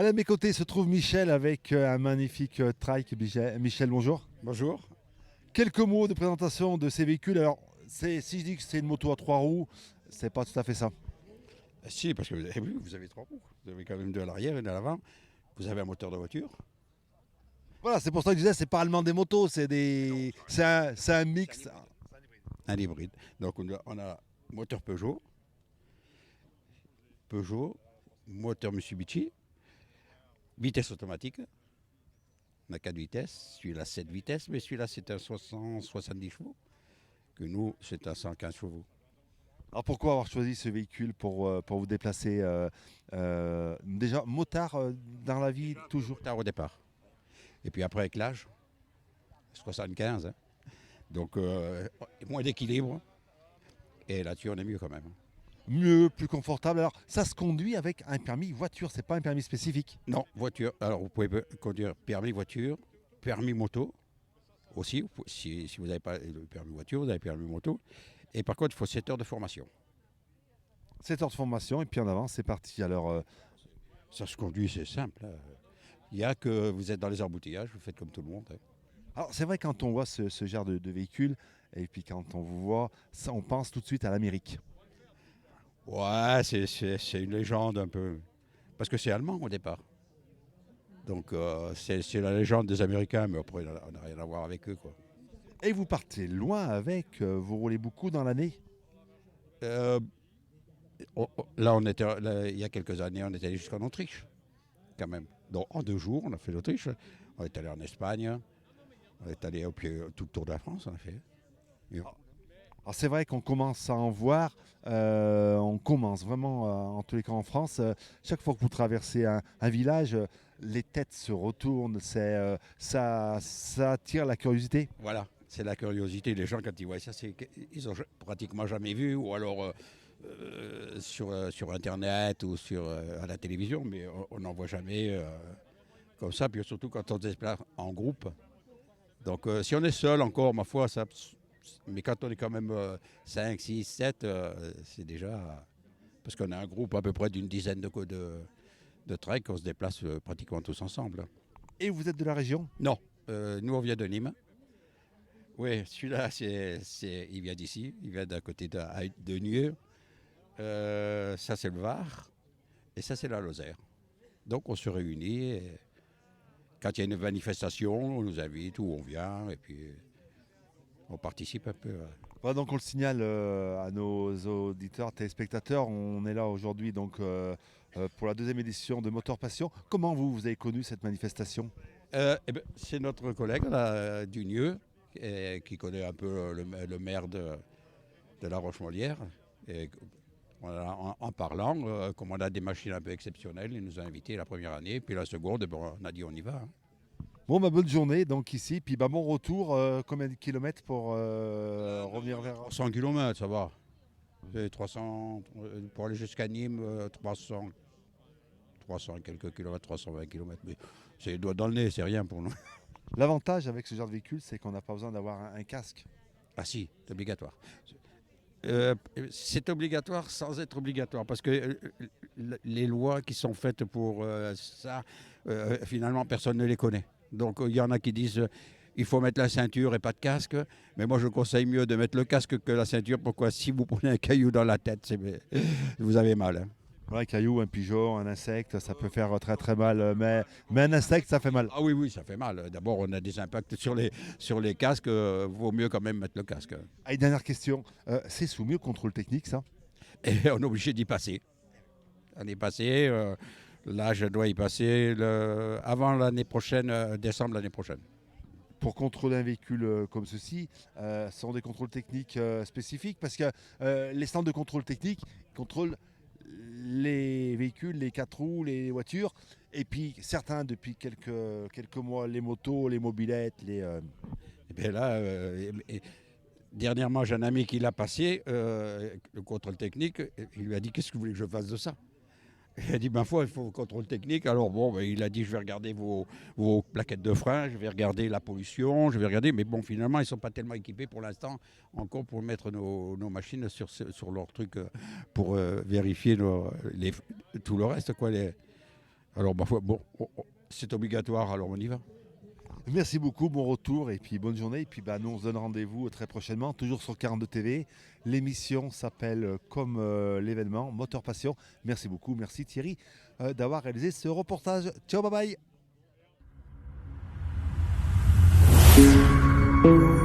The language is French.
À mes côtés se trouve Michel avec un magnifique trike. Michel, bonjour. Bonjour. Quelques mots de présentation de ces véhicules. Alors, si je dis que c'est une moto à trois roues, c'est pas tout à fait ça. Si, parce que vous avez vu, vous avez trois roues. Vous avez quand même deux à l'arrière et une à l'avant. Vous avez un moteur de voiture. Voilà, c'est pour ça que je disais, c'est pas allemand des motos, c'est un mix. Un hybride. Donc on a moteur Peugeot, moteur Mitsubishi, vitesse automatique. On a 4 vitesses. Celui-là 7 vitesses, mais celui-là c'est un 70 chevaux. Que nous, c'est un 115 chevaux. Alors pourquoi avoir choisi ce véhicule pour vous déplacer déjà, motard dans la vie, toujours. Tard au départ. Et puis après avec l'âge, 75. Hein. Donc moins d'équilibre. Et là-dessus on est mieux quand même. Mieux, plus confortable. Alors, ça se conduit avec un permis voiture, c'est pas un permis spécifique. Non, voiture. Alors, vous pouvez conduire permis voiture, permis moto aussi. Si vous n'avez pas le permis voiture, vous avez permis moto. Et par contre, il faut 7 heures de formation. 7 heures de formation et puis en avant, c'est parti. Alors, Ça se conduit, c'est simple. Hein. Il y a que vous êtes dans les embouteillages, vous faites comme tout le monde. Hein. alors, c'est vrai, quand on voit ce genre de véhicule, et puis quand on vous voit, ça, on pense tout de suite à l'Amérique. Ouais, c'est une légende un peu. Parce que c'est allemand au départ. Donc, c'est la légende des Américains, mais après, on n'a rien à voir avec eux. Quoi. Et vous partez loin avec, vous roulez beaucoup dans l'année. Euh, il y a quelques années, on était allé jusqu'en Autriche. Quand même. Donc en 2 jours, on a fait l'Autriche, on est allé en Espagne, on est allé tout le tour de la France, on a fait. Et Alors c'est vrai qu'on commence à en voir, on commence vraiment, en tous les cas en France, chaque fois que vous traversez un village, les têtes se retournent, ça attire la curiosité. voilà, c'est la curiosité. Les gens, quand ils voient ça, ils ont pratiquement jamais vu, ou alors sur Internet ou à la télévision, mais on n'en voit jamais comme ça, puis surtout quand on se déplace en groupe. Donc si on est seul encore, ma foi, ça. Mais quand on est quand même 5, 6, 7, c'est déjà. Parce qu'on a un groupe à peu près d'une dizaine de treks, on se déplace pratiquement tous ensemble. Et vous êtes de la région? Non, nous on vient de Nîmes. Oui, celui-là, il vient d'ici, il vient d'à côté de Nieux. Ça c'est le Var, et ça c'est la Lozère. Donc on se réunit, et quand il y a une manifestation, on nous invite ou on vient, et puis on participe un peu. Voilà, donc on le signale à nos auditeurs, téléspectateurs, on est là aujourd'hui donc pour la deuxième édition de Moteur Passion. Comment vous avez connu cette manifestation? Eh ben, c'est notre collègue là, du Nieux, qui connaît un peu le maire de La Roche-Molière. Et en parlant, comme on a des machines un peu exceptionnelles, il nous a invités la première année. Puis la seconde, bon, on a dit on y va. Hein. Bon, bah, bonne journée donc ici, puis bah, bon retour, combien de kilomètres pour revenir vers... 300 km, ça va. C'est 300, pour aller jusqu'à Nîmes, 300 quelques kilomètres, 320 kilomètres. Mais c'est les doigts dans le nez, c'est rien pour nous. L'avantage avec ce genre de véhicule, c'est qu'on n'a pas besoin d'avoir un casque. Ah si, c'est obligatoire. C'est obligatoire sans être obligatoire, parce que les lois qui sont faites pour ça, finalement, personne ne les connaît. Donc il y en a qui disent il faut mettre la ceinture et pas de casque, mais moi je conseille mieux de mettre le casque que la ceinture. Pourquoi? Si vous prenez un caillou dans la tête, vous avez mal. Hein. Voilà, un caillou, un pigeon, un insecte, ça peut faire très très mal, mais un insecte, ça fait mal. Ah oui, oui, ça fait mal. D'abord, on a des impacts sur les casques, vaut mieux quand même mettre le casque. Ah, et dernière question, c'est soumis au contrôle technique ça? Et on est obligé d'y passer. On est passé, là je dois y passer avant l'année prochaine, décembre l'année prochaine. Pour contrôler un véhicule comme ceci, ce sont des contrôles techniques spécifiques parce que les stands de contrôle technique contrôlent les véhicules, les 4 roues, les voitures, et puis certains depuis quelques mois, les motos, les mobylettes, Et bien là, dernièrement j'ai un ami qui l'a passé, le contrôle technique, il lui a dit qu'est-ce que vous voulez que je fasse de ça? Il a dit, ma foi, il faut le contrôle technique. Alors bon, ben, il a dit, je vais regarder vos plaquettes de frein, je vais regarder la pollution, je vais regarder. Mais bon, finalement, ils ne sont pas tellement équipés pour l'instant encore pour mettre nos machines sur leur truc pour vérifier tout le reste. Quoi, Alors, ma foi, bon, c'est obligatoire, alors on y va. Merci beaucoup, bon retour et puis bonne journée. Et puis nous on se donne rendez-vous très prochainement, toujours sur 42 TV. L'émission s'appelle comme l'événement Moteur Passion. Merci beaucoup, merci Thierry d'avoir réalisé ce reportage. Ciao, bye bye.